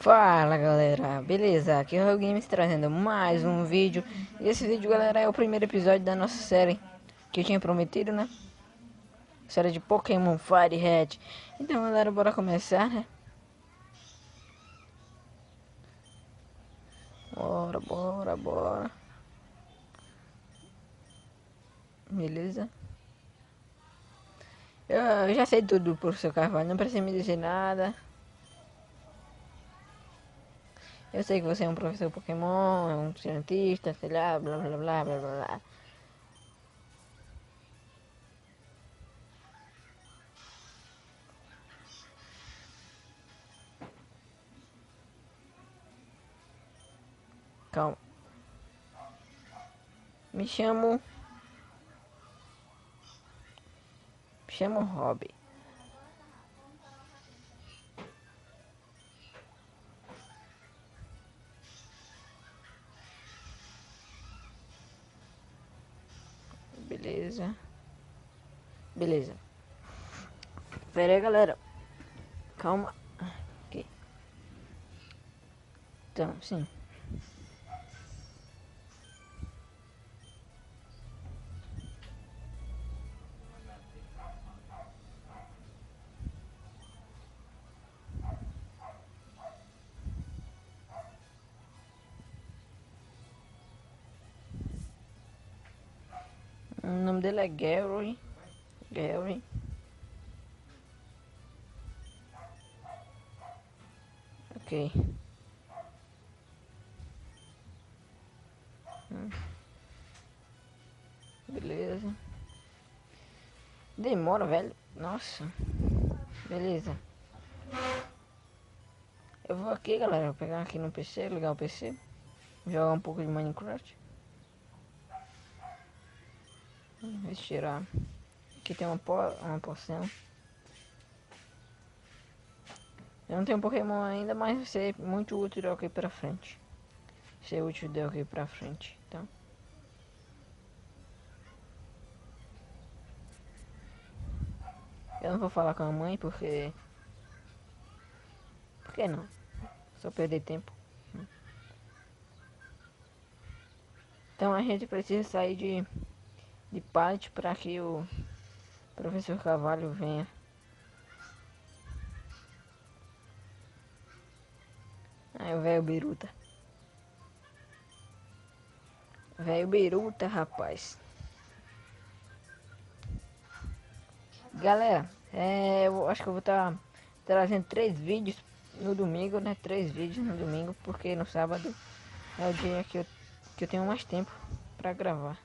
Fala galera, beleza? Aqui é o Games trazendo mais um vídeo. E esse vídeo, galera, é o primeiro episódio da nossa série que eu tinha prometido, né? Série de Pokémon Fire Red. Então, galera, bora começar, né? Bora. Beleza? Eu já sei tudo, professor Carvalho, não precisa me dizer nada. Eu sei que você é um professor Pokémon, é um cientista, sei lá, blá. Calma. Me chamo Rob. Beleza. Pera aí, galera. Calma. Ok. Então, sim. O nome dele é Gary. Gary. Ok. Beleza. Demora, velho. Nossa. Beleza. Eu vou aqui, galera. Vou pegar aqui no PC, ligar o PC. Jogar um pouco de Minecraft. Deixa eu tirar. Aqui tem uma poção. Eu não tenho Pokémon ainda, mas vai ser muito útil daqui pra frente. Ser útil daqui pra frente, então. Eu não vou falar com a mãe porque... Por que não? Só perder tempo. Então a gente precisa sair de pallet para que o professor Carvalho venha. Aí o velho Biruta. Velho Biruta, rapaz. Galera, eu acho que eu vou estar trazendo 3 vídeos no domingo, né? 3 vídeos no domingo, porque no sábado é o dia que eu tenho mais tempo para gravar.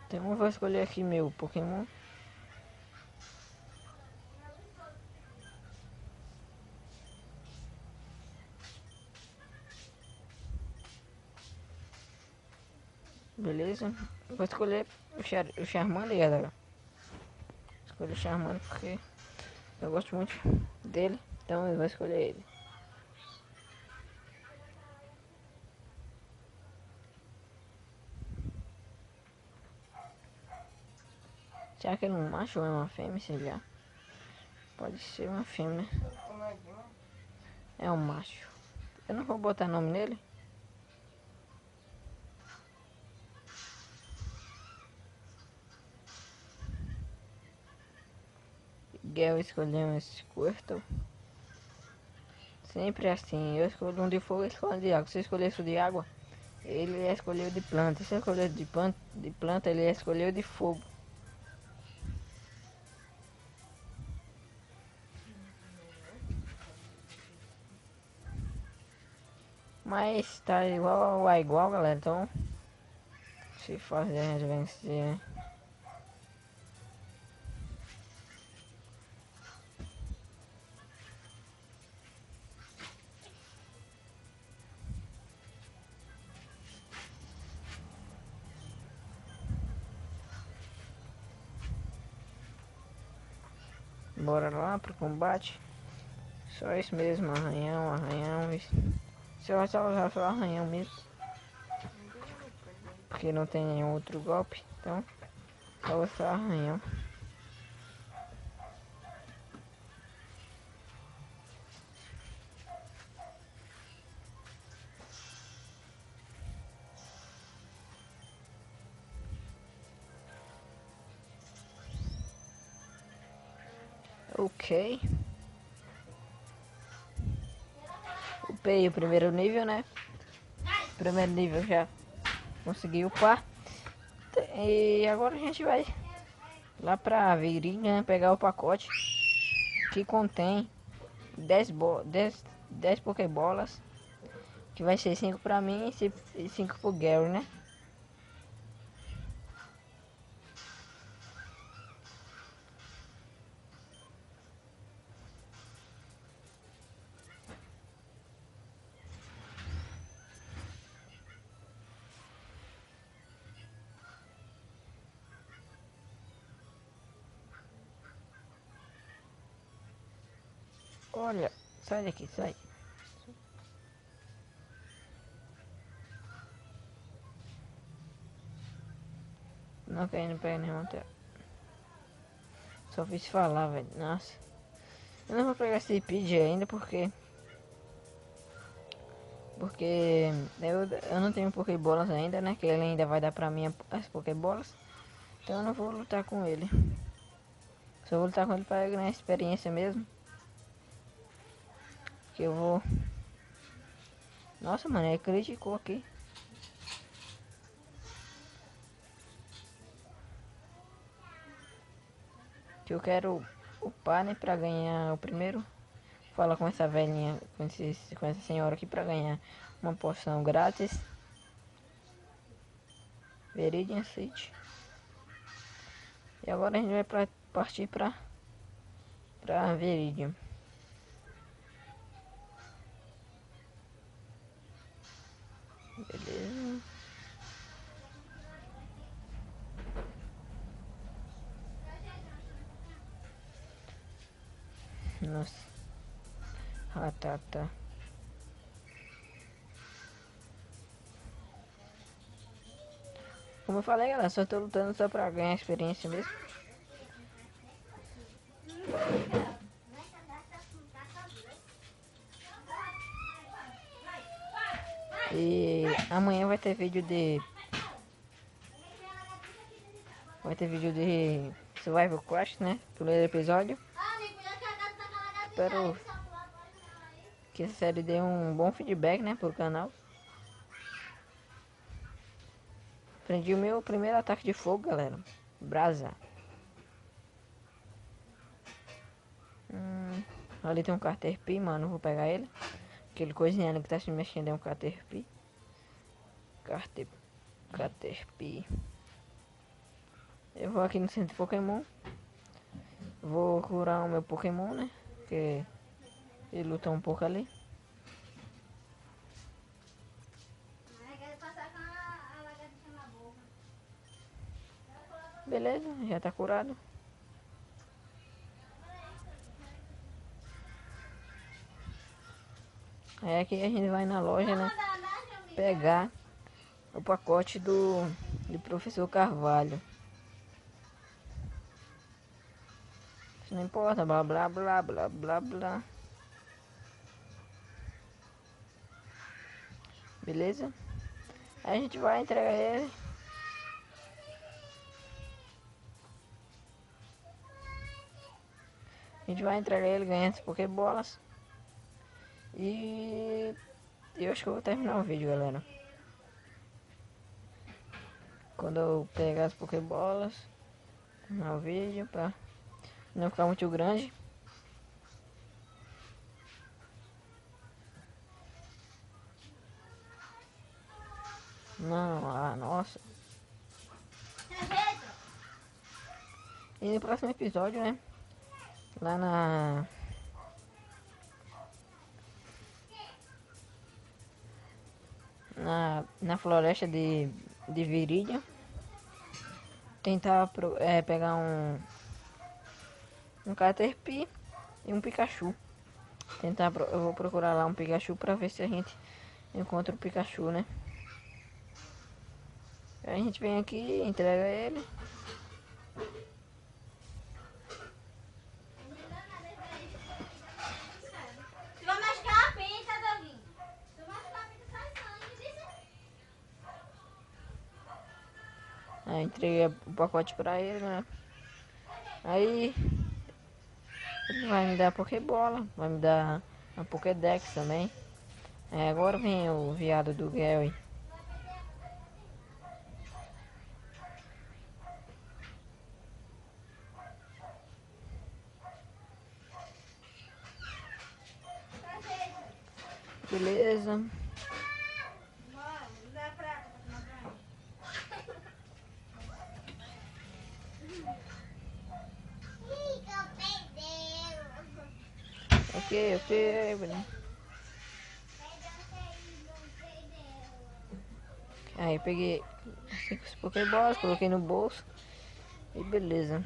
Então eu vou escolher aqui meu Pokémon. Beleza? Eu vou escolher o Charmander, galera. Escolher o Charmander porque eu gosto muito dele. Então eu vou escolher ele. Será que ele é um macho ou é uma fêmea? Sei lá. Pode ser uma fêmea. É um macho. Eu não vou botar nome nele. Gale escolheu um Squirtle. Sempre assim. Eu escolho um de fogo e escolho de água. Se eu escolher o de água, ele escolheu de planta. Se eu escolher de planta, ele escolheu de fogo. Mas tá igual a igual, galera. Então, se fazer a gente vencer. Bora lá pro combate. Só isso mesmo, arranhão. Você vai só usar só arranhão mesmo. porque não tem nenhum outro golpe, então só vou usar arranhão. Ok. Upei o primeiro nível, né? Primeiro nível já consegui upar. E agora a gente vai lá pra Virinha, né? Pegar o pacote que contém 10 Pokébolas. Que vai ser 5 pra mim e 5 pro Gary, né? Olha, sai daqui, sai. Não quero pegar nenhuma tela. Só fiz falar, velho. Nossa. Eu não vou pegar esse PJ ainda porque eu não tenho Pokébolas ainda, né? Que ele ainda vai dar pra mim as Pokébolas. Então eu não vou lutar com ele. Só vou lutar com ele para ganhar experiência mesmo. Que eu vou... Nossa, mano, ele criticou aqui. Que eu quero upar, né? Pra ganhar o primeiro. Fala com essa velhinha, com essa senhora aqui pra ganhar uma poção grátis. Viridian City. E agora a gente vai partir pra Viridian. Beleza. Nossa. Ah, tá. Como eu falei, galera, só tô lutando só pra ganhar experiência mesmo. E amanhã vai ter vídeo de... Survival Quest, né? Primeiro episódio. Espero que essa série dê um bom feedback, né? Pro canal. Aprendi o meu primeiro ataque de fogo, galera. Brasa. Ali tem um Caterpie, mano. Vou pegar ele. Aquele coisinha que tá se mexendo é um Caterpie. Caterpie. Eu vou aqui no centro Pokémon. Vou curar o meu Pokémon, né? Porque ele luta um pouco ali. Beleza, já tá curado. Aí aqui a gente vai na loja, né? Pegar o pacote do professor Carvalho. Isso não importa, blá blá blá blá blá blá. Beleza? Aí a gente vai entregar ele. A gente vai entregar ele ganhando as Pokébolas. E eu acho que eu vou terminar o vídeo, galera. Quando eu pegar as Pokébolas, terminar o vídeo pra não ficar muito grande. Não, nossa. E no próximo episódio, né? Lá na floresta de Viridian. Tentar pegar um Caterpie e um Pikachu. Eu vou procurar lá um Pikachu pra ver se a gente encontra o Pikachu, né? Aí a gente vem aqui, entrega ele. Tu vai machucar a pinta, Doguinho. Tu vai machucar a pinta, sai sangue, disse. Aí entreguei o pacote pra ele, né? Aí ele vai me dar a Pokébola, vai me dar a Pokédex também. Aí agora vem o viado do Gary. Beleza. Dá pra tomar banho. Ok, ok, Bruno. Aí eu peguei 5 Pokéballs, coloquei no bolso. E beleza.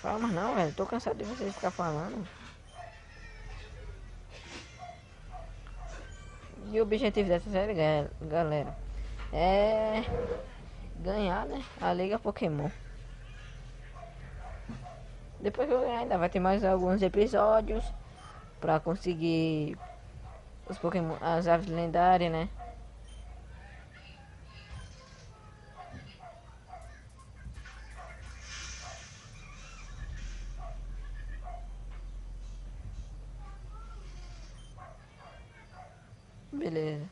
Fala mais não, velho. Tô cansado de vocês ficar falando. E o objetivo dessa série, galera, é ganhar, né? A Liga Pokémon. Depois que eu ganhar, ainda vai ter mais alguns episódios pra conseguir os Pokémon, as aves lendárias, né? Beleza.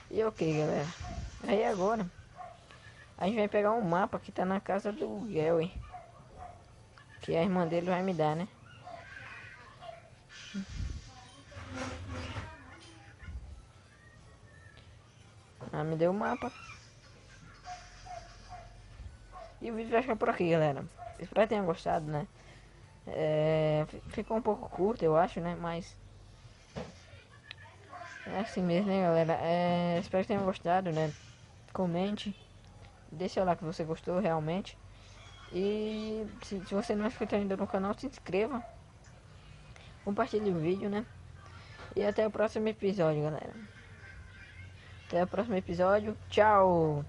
E ok, galera. Aí agora a gente vai pegar um mapa que tá na casa do Gary, que a irmã dele vai me dar, né? Ela me deu o mapa. E o vídeo vai ficar por aqui, galera. Espero que tenham gostado, né? Ficou um pouco curto, eu acho, né? Mas é assim mesmo, né, galera? Espero que tenham gostado, né? Comente. Deixa lá que você gostou realmente. E se você não é inscrito ainda no canal, se inscreva. Compartilhe o vídeo, né? E até o próximo episódio, galera. Até o próximo episódio. Tchau!